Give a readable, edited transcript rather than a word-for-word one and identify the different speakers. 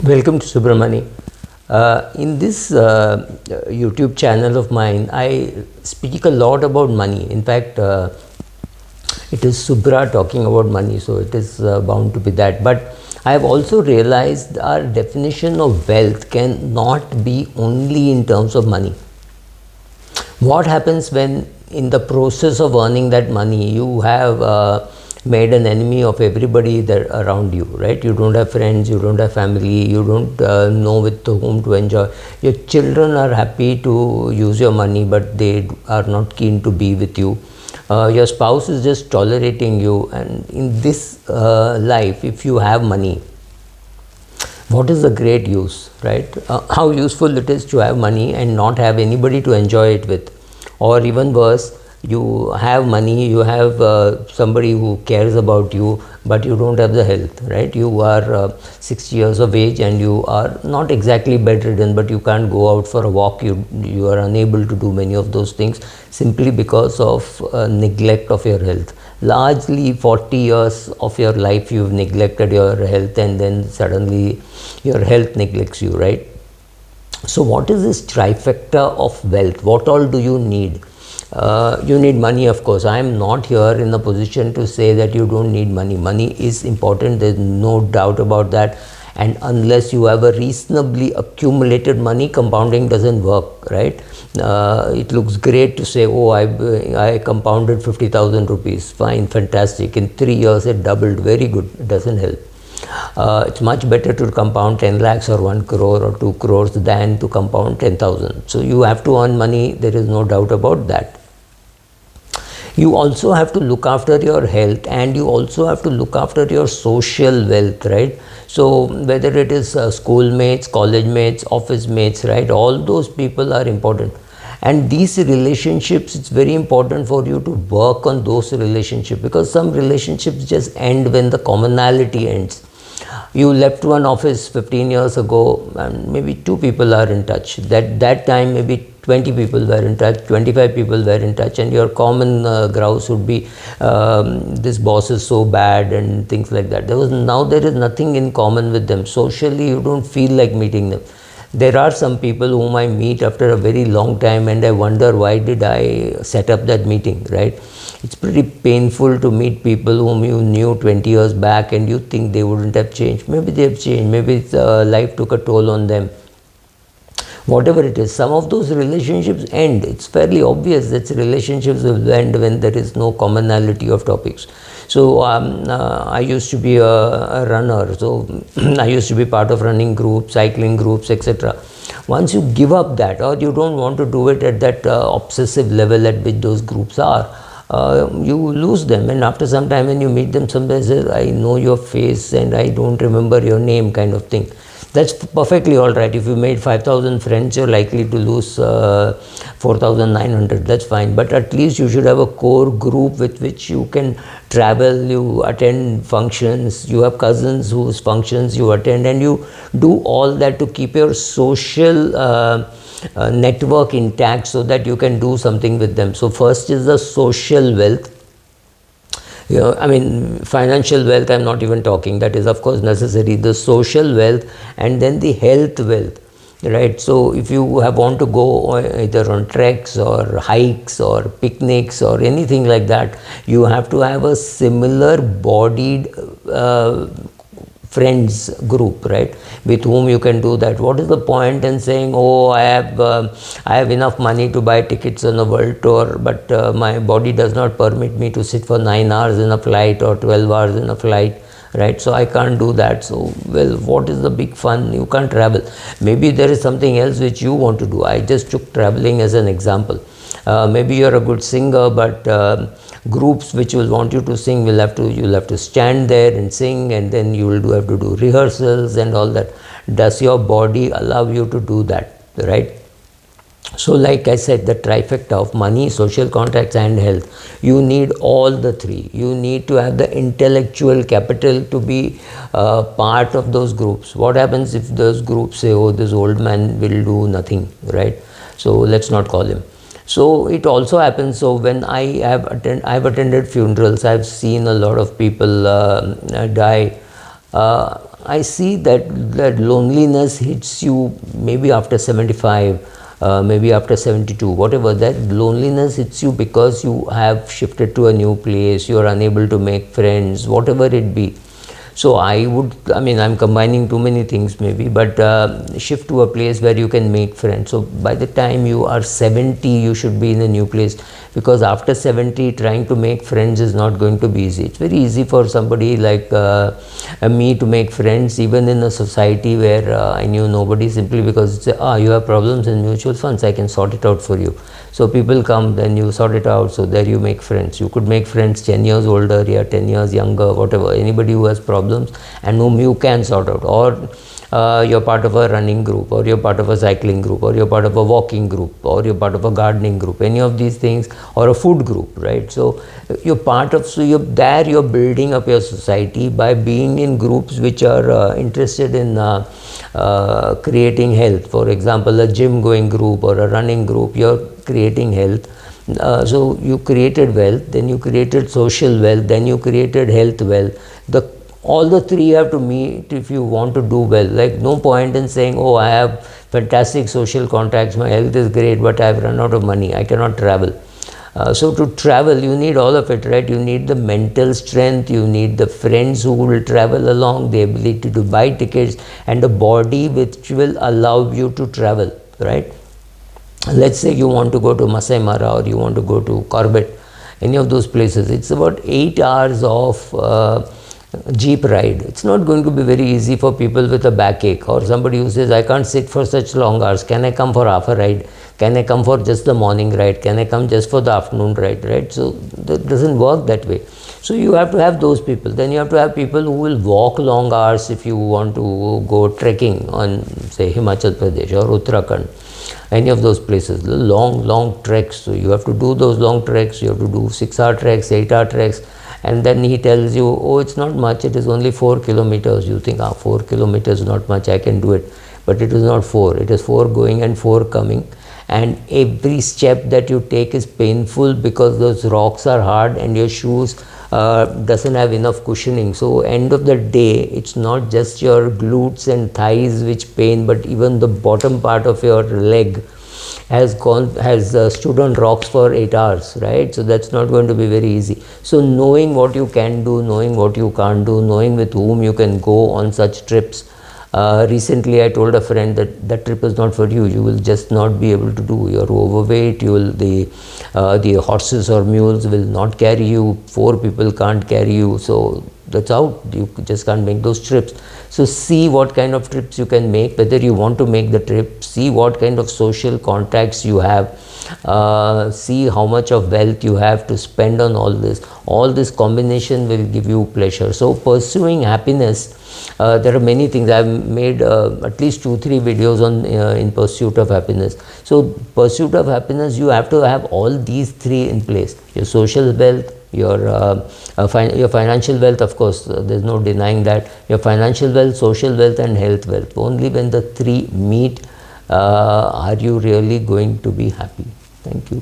Speaker 1: Welcome to Subramani. In this YouTube channel of mine, I speak a lot about money. In fact, it is Subra talking about money, so it is bound to be that. But I have also realized our definition of wealth cannot be only in terms of money. What happens when in the process of earning that money you have made an enemy of everybody that around you, right? You don't have friends, you don't have family, you don't know with whom to enjoy. Your children are happy to use your money, but they are not keen to be with you. Your spouse is just tolerating you, and in this life, if you have money, what is the great use, right? How useful it is to have money and not have anybody to enjoy it with, or even worse, you have money, you have somebody who cares about you, but you don't have the health, right? You are 60 years of age and you are not exactly bedridden, but you can't go out for a walk. You are unable to do many of those things simply because of neglect of your health. Largely 40 years of your life you've neglected your health, and then suddenly your health neglects you, right? So what is this trifecta of wealth? What all do you need? You need money, of course. I am not here in a position to say that you don't need money. Money is important, there's no doubt about that. And unless you have a reasonably accumulated money, compounding doesn't work, right? It looks great to say, oh, I compounded 50,000 rupees. Fine, fantastic. In 3 years, it doubled. Very good. It doesn't help. It's much better to compound 10 lakhs or 1 crore or 2 crores than to compound 10,000. So you have to earn money. There is no doubt about that. You also have to look after your health, and you also have to look after your social wealth, right? So whether it is schoolmates, college mates, office mates, right? All those people are important. And these relationships, it's very important for you to work on those relationships, because some relationships just end when the commonality ends. You left one office 15 years ago and maybe 2 people are in touch. That time maybe 20 people were in touch, 25 people were in touch, and your common grouse would be this boss is so bad and things like that. Now there is nothing in common with them. Socially, you don't feel like meeting them. There are some people whom I meet after a very long time and I wonder, why did I set up that meeting, right? It's pretty painful to meet people whom you knew 20 years back and you think they wouldn't have changed. Maybe they have changed, maybe life took a toll on them. Whatever it is, some of those relationships end. It's fairly obvious that relationships will end when there is no commonality of topics. So I used to be a runner, so I used to be part of running groups, cycling groups, etc. Once you give up that, or you don't want to do it at that obsessive level at which those groups are, you lose them. And after some time when you meet them, somebody says, I know your face and I don't remember your name, kind of thing. That's perfectly all right. If you made 5,000 friends, you're likely to lose 4,900. That's fine. But at least you should have a core group with which you can travel, you attend functions, you have cousins whose functions you attend, and you do all that to keep your social network intact so that you can do something with them. So first is the social wealth. I mean, financial wealth I'm not even talking, that is of course necessary. The social wealth, and then the health wealth, right? So if you want to go either on treks or hikes or picnics or anything like that, you have to have a similar bodied friends group, right, with whom you can do that. What is the point in saying, oh, I have enough money to buy tickets on a world tour, but my body does not permit me to sit for 9 hours in a flight or 12 hours in a flight, right? So I can't do that. So, well, what is the big fun? You can't travel. Maybe there is something else which you want to do. I just took traveling as an example. Maybe you're a good singer, but groups which will want you to sing you'll have to stand there and sing, and then you will have to do rehearsals and all that. Does your body allow you to do that, right? So like I said, the trifecta of money, social contacts and health, you need all the three. You need to have the intellectual capital to be part of those groups. What happens if those groups say, oh, this old man will do nothing, right? So let's not call him. So it also happens. So when I've attended funerals, I've seen a lot of people die. I see that loneliness hits you maybe after 75, maybe after 72, whatever. That loneliness hits you because you have shifted to a new place, you are unable to make friends, whatever it be. So I'm combining too many things maybe, but shift to a place where you can make friends. So by the time you are 70, you should be in a new place, because after 70, trying to make friends is not going to be easy. It's very easy for somebody like me to make friends, even in a society where I knew nobody, simply because it's you have problems in mutual funds, I can sort it out for you. So people come, then you sort it out, so there you make friends. You could make friends 10 years older, 10 years younger, whatever, anybody who has problems and whom you can sort out. Or you're part of a running group, or you're part of a cycling group, or you're part of a walking group, or you're part of a gardening group, any of these things, or a food group, right? So you're part of, so you're building up your society by being in groups which are interested in creating health. For example, a gym going group or a running group, you're creating health. So you created wealth, then you created social wealth, then you created health wealth. All the three have to meet if you want to do well. Like, no point in saying, oh, I have fantastic social contacts, my health is great, but I have run out of money, I cannot travel. So to travel, you need all of it, right? You need the mental strength, you need the friends who will travel along, the ability to buy tickets, and a body which will allow you to travel, right? Let's say you want to go to Masai Mara, or you want to go to Corbett, any of those places. It's about 8 hours of jeep ride. It's not going to be very easy for people with a backache, or somebody who says, I can't sit for such long hours. Can I come for half a ride? Can I come for just the morning ride? Can I come just for the afternoon ride, right? So that doesn't work that way. So you have to have those people. Then you have to have people who will walk long hours if you want to go trekking on, say, Himachal Pradesh or Uttarakhand, any of those places, the long treks. So you have to do those long treks. You have to do 6-hour treks, 8-hour treks. And then he tells you, oh, it's not much, it is only 4 kilometers. You think, 4 kilometers is not much, I can do it. But it is not 4, it is 4 going and 4 coming. And every step that you take is painful, because those rocks are hard and your shoes doesn't have enough cushioning. So end of the day, it's not just your glutes and thighs which pain, but even the bottom part of your leg has stood on rocks for 8 hours, right? So that's not going to be very easy. So knowing what you can do, knowing what you can't do, knowing with whom you can go on such trips. Recently I told a friend that trip is not for you. You will just not be able to do. You're overweight. The horses or mules will not carry you. 4 people can't carry you. So that's out. You just can't make those trips. So see what kind of trips you can make, whether you want to make the trip. See what kind of social contacts you have. See how much of wealth you have to spend on all this. All this combination will give you pleasure. So pursuing happiness, there are many things. I've made at least 2-3 videos on in pursuit of happiness. So pursuit of happiness, you have to have all these 3 in place. Your social wealth, your financial wealth, of course, there's no denying that. Your financial wealth, social wealth, and health wealth. Only when the 3 meet are you really going to be happy. Thank you.